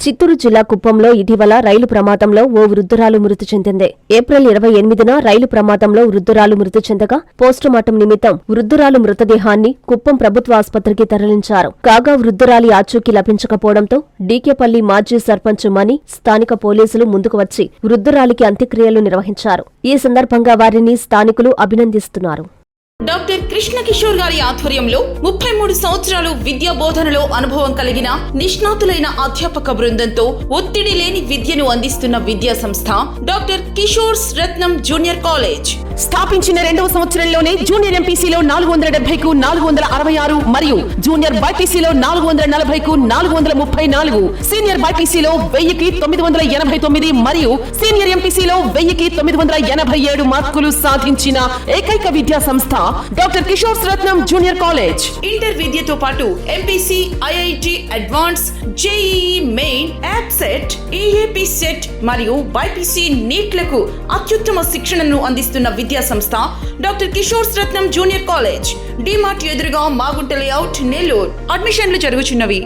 చిత్తూరు జిల్లా కుప్పంలో ఇటీవల రైలు ప్రమాదంలో ఓ వృద్ధురాలు మృతి చెందింది. ఏప్రిల్ 28న రైలు ప్రమాదంలో వృద్ధురాలు మృతి చెందగా పోస్టుమార్టం నిమిత్తం వృద్ధురాలు మృతదేహాన్ని కుప్పం ప్రభుత్వ ఆసుపత్రికి తరలించారు. కాగా వృద్ధురాలి ఆచూకీ లభించకపోవడంతో డీకేపల్లి మాజీ సర్పంచ్ మణి స్థానిక పోలీసులు ముందుకు వచ్చి వృద్ధురాలికి అంత్యక్రియలు నిర్వహించారు. ఈ సందర్భంగా వారిని స్థానికులు అభినందిస్తున్నారు. డాక్టర్ కృష్ణ కిషోర్ గారి ఆధ్వర్యంలో 33 సంవత్సరాలు విద్యా బోధనలో అనుభవం కలిగిన నిష్ణాతులైన అధ్యాపక బృందంతో ఒత్తిడి లేని విద్యను అందిస్తున్న విద్యా సంస్థ డాక్టర్ కిషోర్స్ రత్నం జూనియర్ కాలేజ్. స్థాపించిన 2వ సంవత్సరంలోనే జూనియర్ ఎంపీసీలో 470కు 466 మరియు జూనియర్ బైపీసీలో 440కు 434, సీనియర్ బైపీసీలో 1000కి 989 మరియు సీనియర్ ఎంపీసీలో 1000కి 987 మార్కులు సాధించిన ఏకైక విద్యా సంస్థ డాక్టర్ కిషోర్స్ రత్నం జూనియర్ కాలేజ్. ఇంటర్ విద్యతో పాటు MPC, IIT advance, JEE main, యాప్సెట్, EAP set మరియు బైపీసీ నీట్లకు అత్యుత్తమ శిక్షణను అందిస్తున్న విద్యా సంస్థ డాక్టర్ కిషోర్స్ రత్నం జూనియర్ కాలేజ్. డిమార్ట్ ఎదురుగా మాగుంట లేఅవుట్, నెల్లూరు. అడ్మిషన్లు జరుగుచున్నవి.